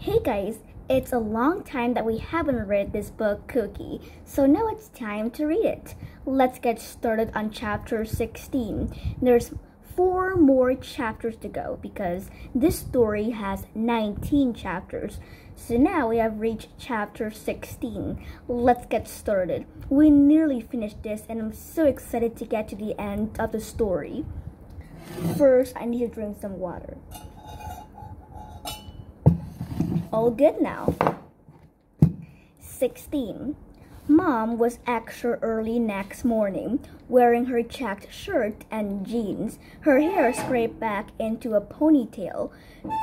Hey guys, it's a long time that we haven't read this book, Cookie, so now it's time to read it. Let's get started on chapter 16. There's 4 more chapters to go because this story has 19 chapters. So now we have reached chapter 16. Let's get started. We nearly finished this and I'm so excited to get to the end of the story. First, I need to drink some water. All good now. 16. Mom was extra early next morning, wearing her checked shirt and jeans, her hair scraped back into a ponytail.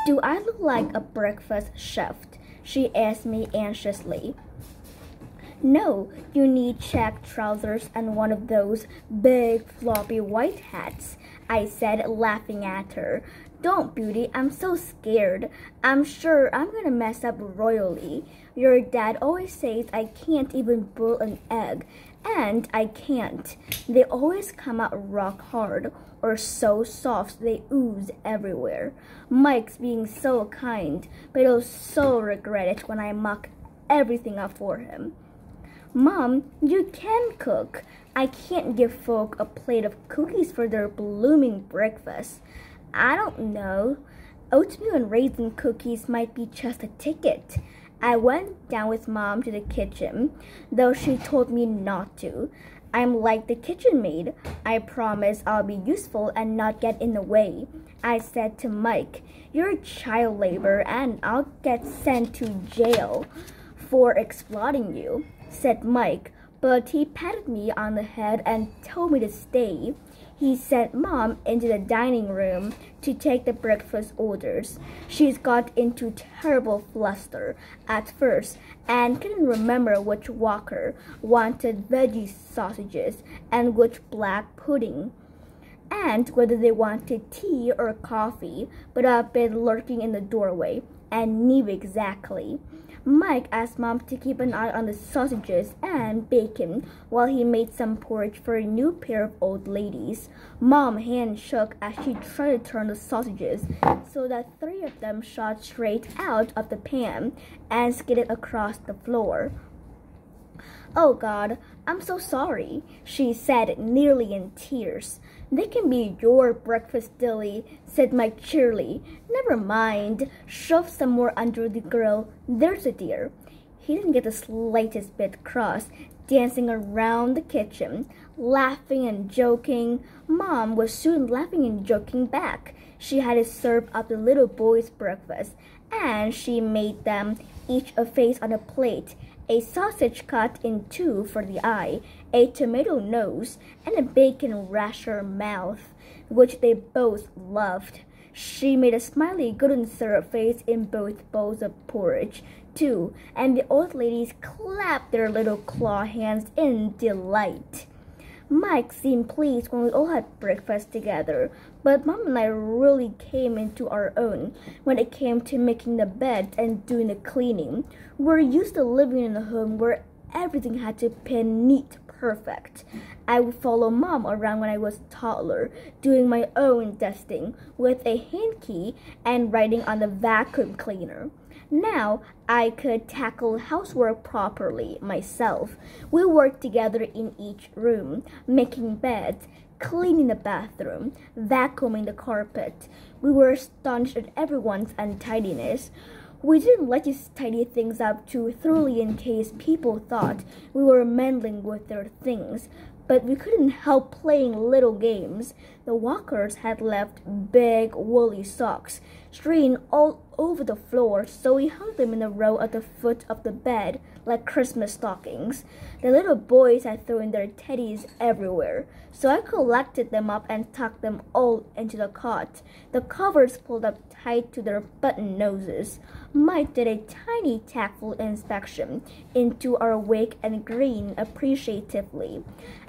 "Do I look like a breakfast chef?" she asked me anxiously. "No, you need checked trousers and one of those big floppy white hats," I said, laughing at her. "Don't, Beauty, I'm so scared. I'm sure I'm gonna mess up royally. Your dad always says I can't even boil an egg, and I can't. They always come out rock hard or so soft they ooze everywhere. Mike's being so kind, but he'll so regret it when I muck everything up for him." "Mom, you can cook. I can't give folk a plate of cookies for their blooming breakfast." "I don't know. Oatmeal and raisin cookies might be just a ticket." I went down with Mom to the kitchen, though she told me not to. I'm like the kitchen maid. I promise I'll be useful and not get in the way. I said to Mike, "You're child labor and I'll get sent to jail for exploiting you," said Mike, but he patted me on the head and told me to stay. He sent Mom into the dining room to take the breakfast orders. She's got into terrible fluster at first and couldn't remember which Walker wanted veggie sausages and which black pudding, and whether they wanted tea or coffee, but I've been lurking in the doorway and knew exactly. Mike asked Mom to keep an eye on the sausages and bacon while he made some porridge for a new pair of old ladies. Mom's hand shook as she tried to turn the sausages so that 3 of them shot straight out of the pan and skidded across the floor. "Oh God, I'm so sorry," she said, nearly in tears. "They can be your breakfast, Dilly," said Mike cheerily. "Never mind. Shove some more under the grill. There's a dear." He didn't get the slightest bit cross, dancing around the kitchen, laughing and joking. Mom was soon laughing and joking back. She had to serve up the little boys' breakfast, and she made them each a face on a plate. A sausage cut in 2 for the eye, a tomato nose, and a bacon rasher mouth, which they both loved. She made a smiley golden syrup face in both bowls of porridge, too, and the old ladies clapped their little claw hands in delight. Mike seemed pleased when we all had breakfast together, but Mom and I really came into our own when it came to making the bed and doing the cleaning. We're used to living in a home where everything had to pin neat perfect. I would follow Mom around when I was a toddler, doing my own dusting with a hand key and writing on the vacuum cleaner. Now I could tackle housework properly myself. We worked together in each room, making beds, cleaning the bathroom, vacuuming the carpet. We were astonished at everyone's untidiness. We didn't like to tidy things up too thoroughly in case people thought we were meddling with their things, but we couldn't help playing little games. The Walkers had left big woolly socks strewn all over the floor, so we hung them in a row at the foot of the bed like Christmas stockings. The little boys had thrown their teddies everywhere, so I collected them up and tucked them all into the cot, the covers pulled up tight to their button noses. Mike did a tiny tactful inspection into our wake and grinned appreciatively.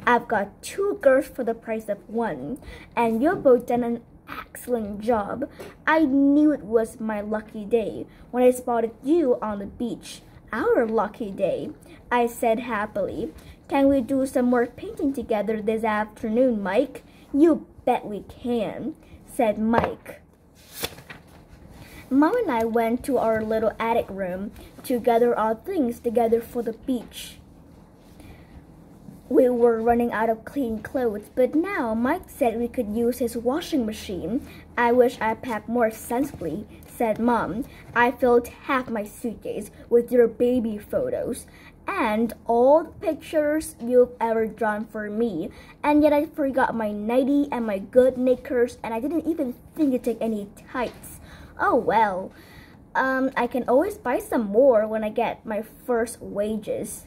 "I've got 2 girls for the price of 1, and you've both done an excellent job. I knew it was my lucky day when I spotted you on the beach." "Our lucky day," I said happily. "Can we do some more painting together this afternoon, Mike?" "You bet we can," said Mike. Mom and I went to our little attic room to gather our things together for the beach. We were running out of clean clothes, but now Mike said we could use his washing machine. I wish I packed more sensibly, said Mom. I filled half my suitcase with your baby photos and all the pictures you've ever drawn for me, and yet I forgot my nightie and my good knickers, and I didn't even think to take any tights. Oh well, I can always buy some more when I get my first wages.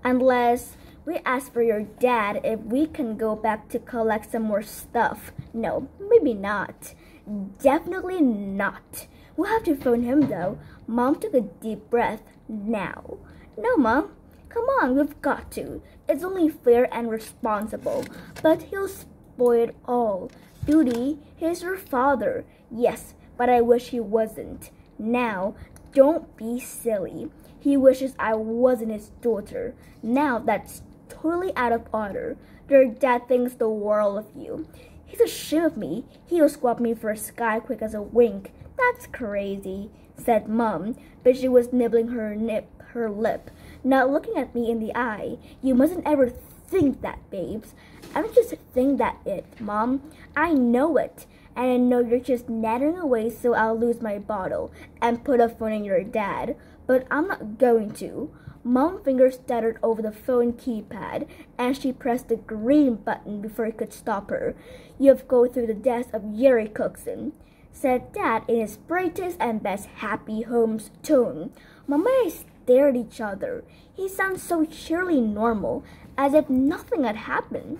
Unless we ask for your dad if we can go back to collect some more stuff. No, maybe not. Definitely not. We'll have to phone him though. Mom took a deep breath. Now. No, Mom. Come on, we've got to. It's only fair and responsible. But he'll spoil it all. Beauty, he's your father. Yes, but I wish he wasn't. Now, don't be silly. He wishes I wasn't his daughter. Now that's totally out of order. Your dad thinks the world of you. He's ashamed of me. He'll swap me for a sky quick as a wink. That's crazy, said Mom, but she was nibbling her lip, not looking at me in the eye. You mustn't ever think that, babes. I don't just think that Mom. I know it. And I know you're just nattering away so I'll lose my bottle and put a phone in your dad. But I'm not going to. Mom's fingers stuttered over the phone keypad, and she pressed the green button before it could stop her. You have go through the desk of Jerry Cookson, said Dad in his brightest and best happy homes tone. Mom and I stared at each other. He sounds so cheerily normal, as if nothing had happened.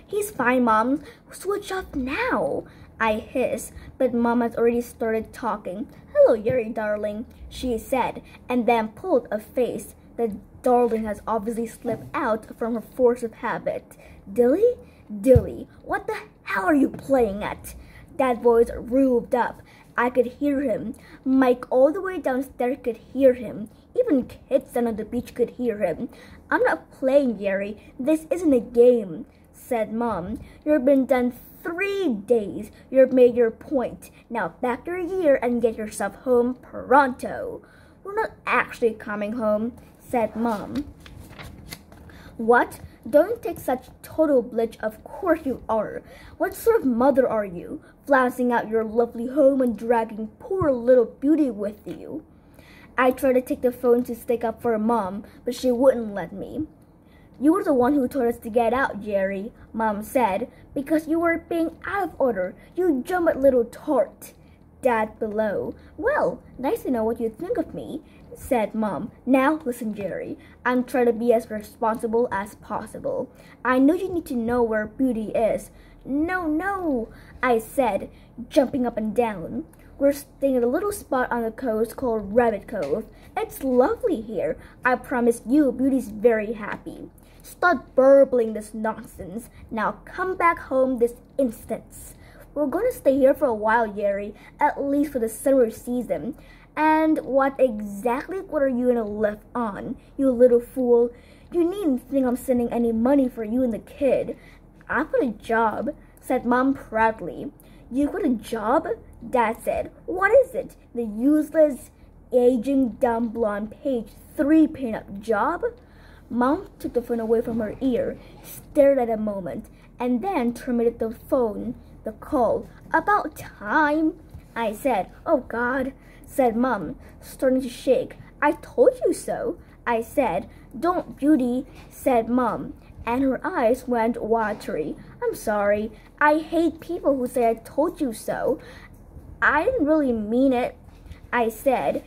He's fine, Mom. Switch off now, I hissed, but Mom has already started talking. Hello, Yuri, darling, she said, and then pulled a face. The darling has obviously slipped out from her force of habit. Dilly? Dilly, what the hell are you playing at? That voice roared up. I could hear him. Mike all the way downstairs could hear him. Even kids down on the beach could hear him. I'm not playing, Yuri. This isn't a game, said Mom. You've been done 3 days. You've made your point. Now back your gear and get yourself home pronto. We're not actually coming home, said Mom. What? Don't take such total bleach. Of course you are. What sort of mother are you, flouncing out your lovely home and dragging poor little Beauty with you? I tried to take the phone to stick up for Mom, but she wouldn't let me. You were the one who told us to get out, Jerry, Mom said, because you were being out of order. You jumped little tart. Dad below. Well, nice to know what you think of me, said Mom. Now listen, Jerry. I'm trying to be as responsible as possible. I know you need to know where Beauty is. No, I said, jumping up and down. We're staying at a little spot on the coast called Rabbit Cove. It's lovely here. I promise you, Beauty's very happy. Stop burbling this nonsense. Now come back home this instant. We're going to stay here for a while, Jerry, at least for the summer season. And what are you going to live on, you little fool? You needn't think I'm sending any money for you and the kid. I've got a job, said Mom proudly. You got a job? Dad said. What is it? The useless, aging, dumb, blonde page 3 pin-up job? Mom took the phone away from her ear, stared at it a moment, and then terminated the call. About time, I said. Oh, God, said Mom, starting to shake. I told you so, I said. Don't, Beauty, said Mom, and her eyes went watery. I'm sorry. I hate people who say I told you so. I didn't really mean it, I said,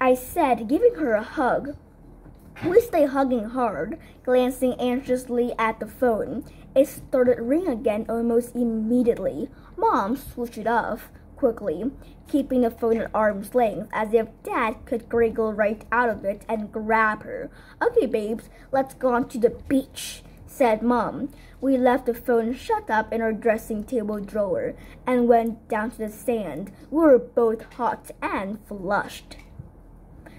giving her a hug. We stayed hugging hard, glancing anxiously at the phone. It started ringing again almost immediately. Mom switched it off quickly, keeping the phone at arm's length, as if Dad could wriggle right out of it and grab her. Okay, babes, let's go on to the beach, said Mom. We left the phone shut up in our dressing table drawer and went down to the sand. We were both hot and flushed.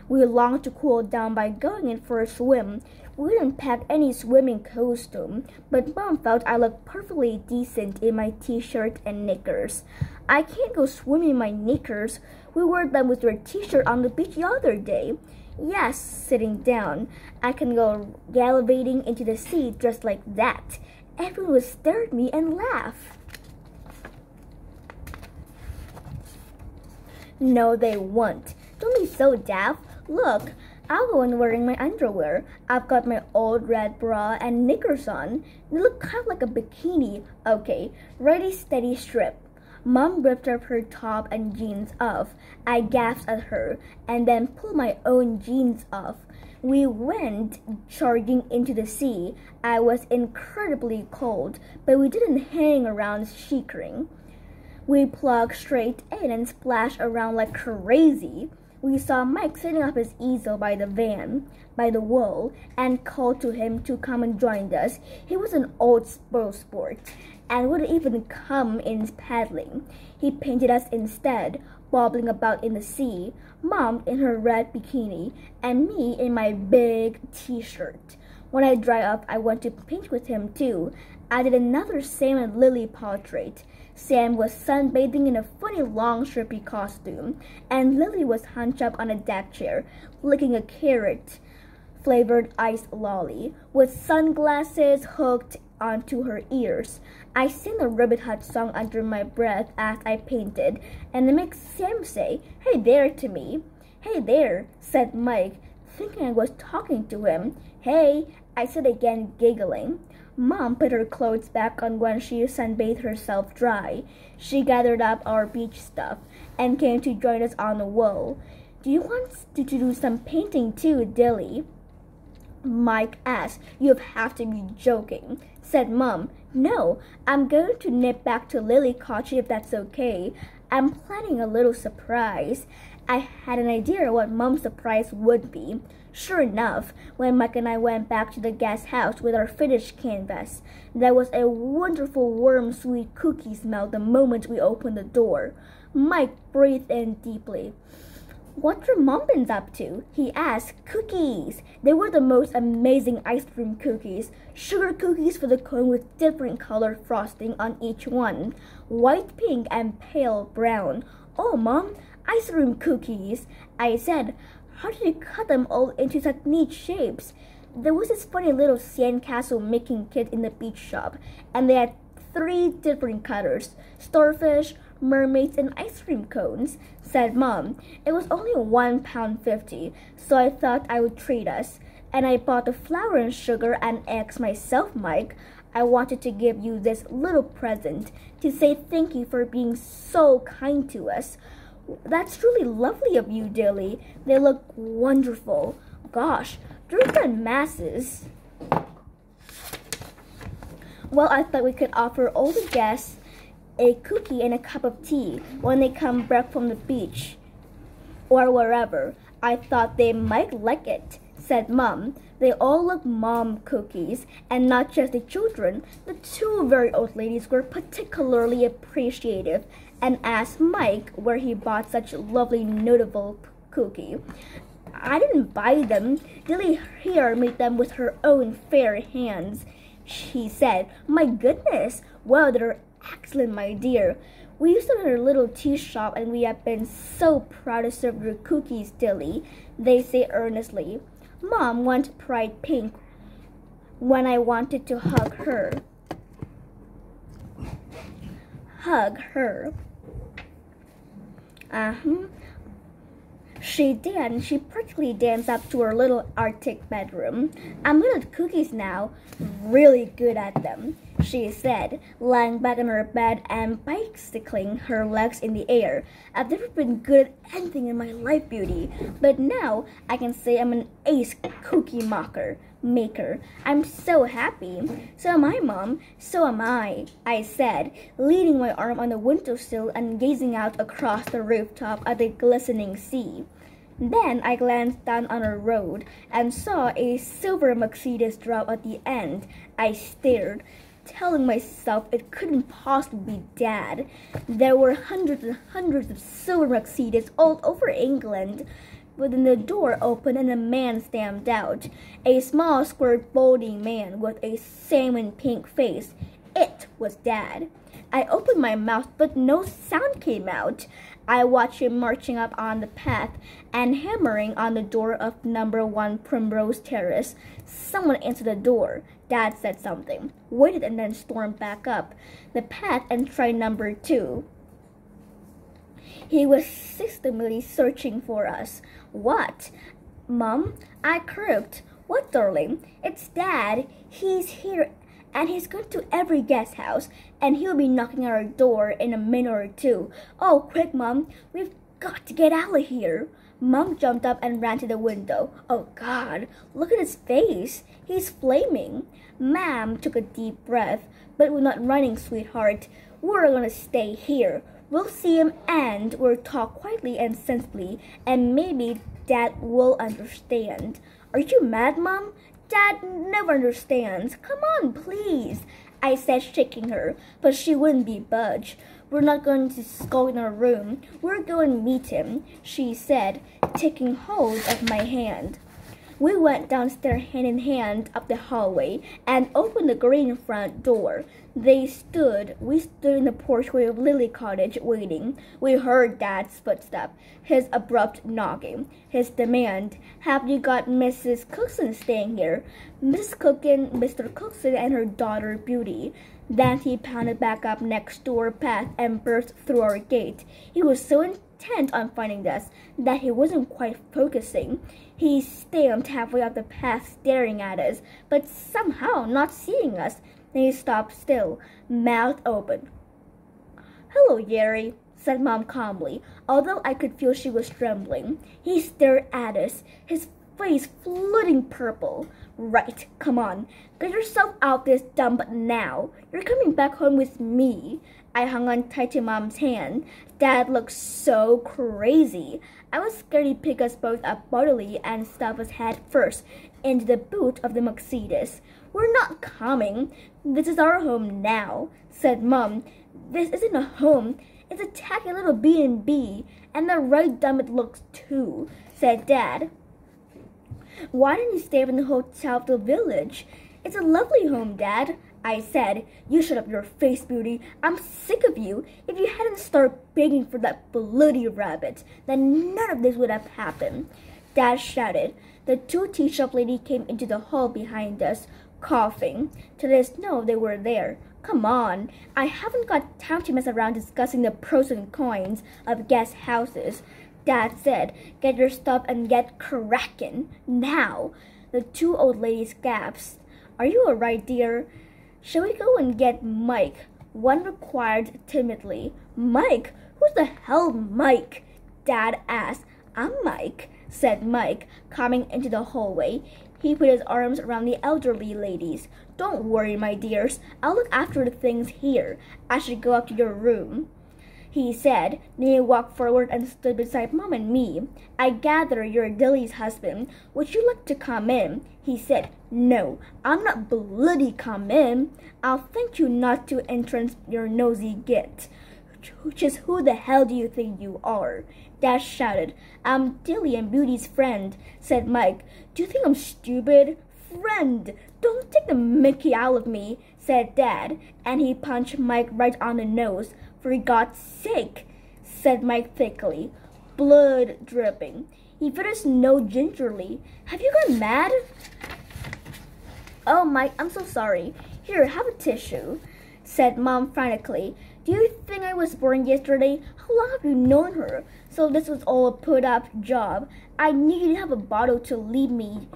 We longed to cool down by going in for a swim. We didn't pack any swimming costume, but Mom felt I looked perfectly decent in my t-shirt and knickers. I can't go swimming in my knickers. We wore them with your t-shirt on the beach the other day. Yes, sitting down. I can go gallivanting into the sea dressed like that. Everyone would stare at me and laugh. No, they won't. Don't be so daft. Look, I'll go in wearing my underwear. I've got my old red bra and knickers on. They look kind of like a bikini. Okay, ready, steady, strip. Mom ripped up her top and jeans off. I gasped at her and then pulled my own jeans off. We went charging into the sea. I was incredibly cold, but we didn't hang around shivering. We plugged straight in and splashed around like crazy. We saw Mike sitting up his easel by the wall, and called to him to come and join us. He was an old sport and wouldn't even come in paddling. He painted us instead, bobbling about in the sea, Mom in her red bikini, and me in my big t-shirt. When I dried up, I went to paint with him too. I did another Sam and Lily portrait. Sam was sunbathing in a funny long strippy costume, and Lily was hunched up on a deck chair, licking a carrot-flavored iced lolly, with sunglasses hooked onto her ears. I sang the Rabbit Hut song under my breath as I painted, and it makes Sam say, "Hey there," to me. "Hey there," said Mike, thinking I was talking to him. "Hey," I said again, giggling. Mom put her clothes back on when she sunbathed herself dry. She gathered up our beach stuff and came to join us on the wall. "Do you want to do some painting too, Dilly?" Mike asked. "You have to be joking," said Mom. "No, I'm going to nip back to Lily Cottage if that's okay. I'm planning a little surprise." I had an idea what Mom's surprise would be. Sure enough, when Mike and I went back to the guest house with our finished canvas, there was a wonderful warm sweet cookie smell the moment we opened the door. Mike breathed in deeply. "What your mom been up to?" he asked. "Cookies." They were the most amazing ice cream cookies. Sugar cookies for the cone with different colored frosting on each one. White, pink, and pale brown. "Oh, Mom, ice cream cookies," I said. "How did you cut them all into such neat shapes?" There was this funny little sandcastle making kit in the beach shop, and they had 3 different cutters: starfish, mermaids, and ice cream cones, said Mom. It was only £1.50, so I thought I would treat us. And I bought the flour and sugar and eggs myself, Mike. I wanted to give you this little present to say thank you for being so kind to us. That's truly lovely of you, Dilly. They look wonderful. Gosh, they're in masses. Well, I thought we could offer all the guests a cookie and a cup of tea when they come back from the beach or wherever. I thought they might like it, said Mom. They all look Mom cookies, and not just the children. The 2 very old ladies were particularly appreciative and asked Mike where he bought such lovely notable cookie. "I didn't buy them. Dilly here made them with her own fair hands," she said. "My goodness, well, they're excellent, my dear. We used to in our little tea shop, and we have been so proud to serve your cookies, Dilly," they say earnestly. Mom went bright pink when I wanted to hug her. She practically danced up to her little Arctic bedroom. "I'm good at cookies now, really good at them," she said, lying back on her bed and bicycling her legs in the air. "I've never been good at anything in my life, Beauty, but now I can say I'm an ace cookie maker. I'm so happy." "So am I, Mom. So am I said, leaning my arm on the windowsill and gazing out across the rooftop at the glistening sea. Then I glanced down on the road and saw a silver Mercedes drop at the end. I stared, telling myself it couldn't possibly be Dad. There were hundreds and hundreds of silver Mercedes all over England. But then the door opened and a man stamped out. A small, square, balding man with a salmon pink face. It was Dad. I opened my mouth, but no sound came out. I watched him marching up on the path and hammering on the door of number 1 Primrose Terrace. Someone answered the door. Dad said something, waited, and then stormed back up the path and tried number 2. He was systematically searching for us. What? Mom? I croaked. What, darling? It's Dad. He's here, and he's going to every guest house, and he'll be knocking at our door in a minute or 2. Oh, quick, Mom. We've got to get out of here. Mom jumped up and ran to the window. Oh, God, look at his face. He's flaming. Mom took a deep breath. But we're not running, sweetheart. We're going to stay here. We'll see him and we'll talk quietly and sensibly, and maybe Dad will understand. Are you mad, Mom? Dad never understands. Come on, please, I said, shaking her, but she wouldn't be budged. We're not going to skulk in our room. We're going to meet him, she said, taking hold of my hand. We went downstairs hand in hand up the hallway and opened the green front door. We stood in the porchway of Lily Cottage waiting. We heard Dad's footsteps, his abrupt knocking, his demand, "Have you got Mrs. Cookson staying here?" Mrs. Cookson, Mr. Cookson, and her daughter Beauty. Then he pounded back up next door path and burst through our gate. He was so intent on finding us that he wasn't quite focusing. He stamped halfway up the path staring at us, but somehow not seeing us. Then he stopped still, mouth open. "Hello, Jerry," said Mom calmly, although I could feel she was trembling. He stared at us, his face flooding purple. "Right, come on. Get yourself out this dump now. You're coming back home with me." I hung on tight to Mom's hand. Dad looked so crazy. I was scared he'd pick us both up bodily and stuff us head first into the boot of the Mercedes. "We're not coming. This is our home now," said Mom. "This isn't a home. It's a tacky little B&B, and the right dumb it looks too," said Dad. "Why didn't you stay in the hotel of the village?" "It's a lovely home, Dad," I said. "You shut up your face, Beauty. I'm sick of you. If you hadn't started begging for that bloody rabbit, then none of this would have happened." Dad shouted. The 2 tea shop ladies came into the hall behind us, coughing, to let us know they were there. "Come on. I haven't got time to mess around discussing the pros and cons of guest houses," Dad said. "Get your stuff and get cracking now." The 2 old ladies gasped. "Are you all right, dear?" "Shall we go and get Mike?" one inquired timidly. "Mike? Who's the hell Mike?" Dad asked. "I'm Mike," said Mike, coming into the hallway. He put his arms around the elderly ladies. "Don't worry, my dears. I'll look after the things here. I should go up to your room," he said. Then he walked forward and stood beside Mom and me. "I gather you're Dilly's husband. Would you like to come in?" he said. "No, I'm not bloody come in. I'll thank you not to entrance your nosy git. Just who the hell do you think you are?" Dad shouted. "I'm Dilly and Beauty's friend," said Mike. "Do you think I'm stupid?" "Friend, don't take the mickey out of me," said Dad, and he punched Mike right on the nose. "For God's sake," said Mike thickly, blood dripping. He fed his nose gingerly. "Have you gone mad?" "Oh, Mike, I'm so sorry. Here, have a tissue," said Mom frantically. "Do you think I was born yesterday? How long have you known her? So this was all a put-up job. I knew you'd have a bottle to leave me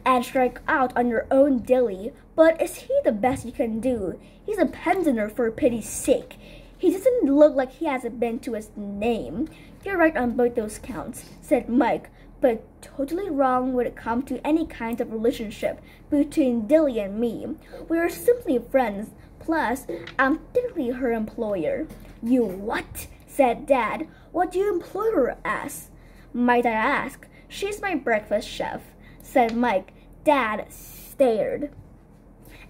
and strike out on your own Dilly. But is he the best you can do? He's a pensioner, for pity's sake. He doesn't look like he hasn't been to his name." "You're right on both those counts," said Mike, "but totally wrong when it comes to any kind of relationship between Dilly and me. We are simply friends. Plus, I'm technically her employer." "You what?" said Dad. "What do you employ her as?" "Might I ask?" "She's my breakfast chef," said Mike. Dad stared.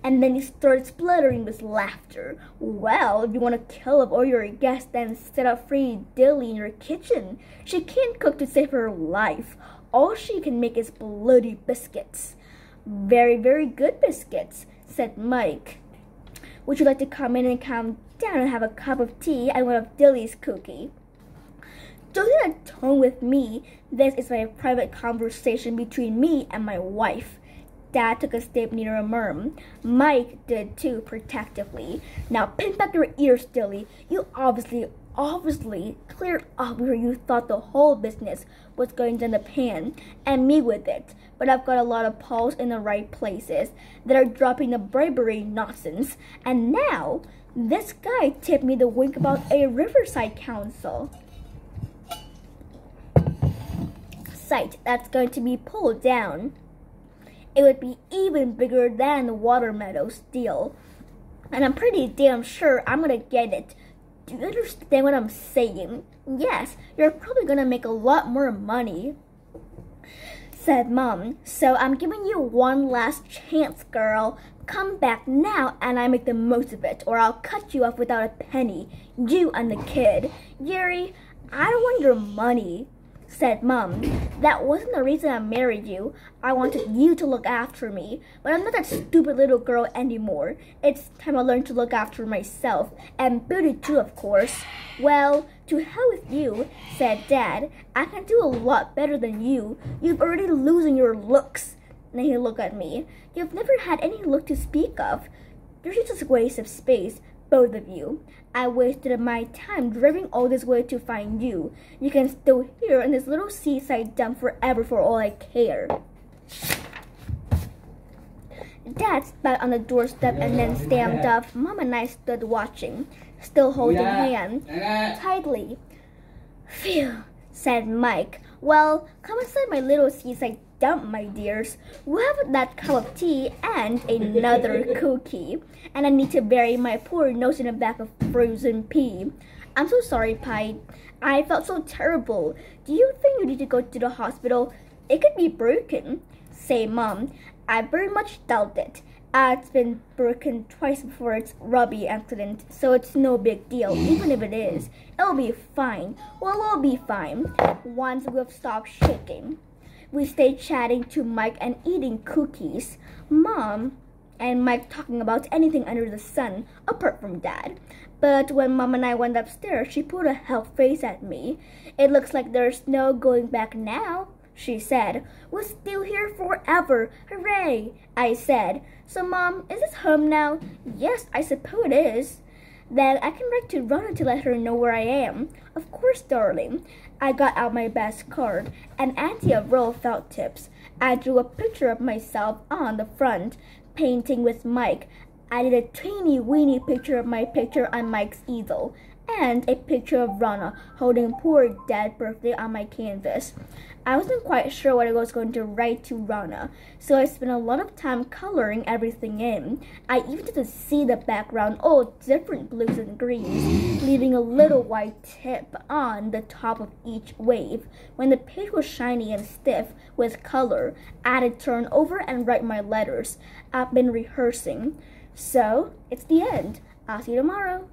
and then he started spluttering with laughter. Well, if you want to kill off all your guests, then set up free Dilly in your kitchen. She can't cook to save her life. All she can make is bloody biscuits. Very, very good biscuits, said Mike. Would you like to come in and calm down and have a cup of tea and one of Dilly's cookie? Don't get a tone with me. This is my private conversation between me and my wife. Dad took a step nearer Mom. Mike did too, protectively. Now pin back your ears, Dilly. You obviously cleared up where you thought the whole business was going down the pan, and me with it. But I've got a lot of paws in the right places that are dropping the bribery nonsense. And now, this guy tipped me the wink about a Riverside Council site that's going to be pulled down. It would be even bigger than the Water Meadows deal. And I'm pretty damn sure I'm gonna get it. Do you understand what I'm saying? Yes, you're probably gonna make a lot more money, said Mom. So I'm giving you one last chance, girl. Come back now and I make the most of it, or I'll cut you off without a penny. You and the kid. Yuri, I don't want your money, said Mom. That wasn't the reason I married you. I wanted you to look after me, but I'm not that stupid little girl anymore. It's time I learned to look after myself, and Booty too, of course. Well, to hell with you, said Dad. I can do a lot better than you. You've already losing your looks. Then he looked at me. You've never had any look to speak of. You're just a waste of space, both of you. I wasted my time driving all this way to find you. You can still here in this little seaside dump forever for all I care. Dad spat on the doorstep and then stamped off. Mom and I stood watching, still holding hands tightly. Phew, said Mike. Well, come inside my little seaside dump, my dears. We'll have that cup of tea and another cookie. And I need to bury my poor nose in a bag of frozen pea. I'm so sorry, Pie. I felt so terrible. Do you think you need to go to the hospital? It could be broken, say Mom. I very much doubt it. It's been broken twice before its rubby accident, so it's no big deal. Even if it is, it'll be fine. Well, we'll be fine once we've stopped shaking. We stayed chatting to Mike and eating cookies. Mom and Mike talking about anything under the sun, apart from Dad. But when Mom and I went upstairs, she put a hell face at me. It looks like there's no going back now, she said. We're still here forever. Hooray, I said. So Mom, is this home now? Yes, I suppose it is. Then I can write to Rona to let her know where I am. Of course, darling. I got out my best card and Auntie a roll of felt tips. I drew a picture of myself on the front, painting with Mike. I did a teeny weeny picture of my picture on Mike's easel, and a picture of Rana holding poor Dad's birthday on my canvas. I wasn't quite sure what I was going to write to Rana, so I spent a lot of time coloring everything in. I even did to see the background, all different blues and greens, leaving a little white tip on the top of each wave. When the page was shiny and stiff with color, I had to turn over and write my letters. I've been rehearsing. So, it's the end. I'll see you tomorrow.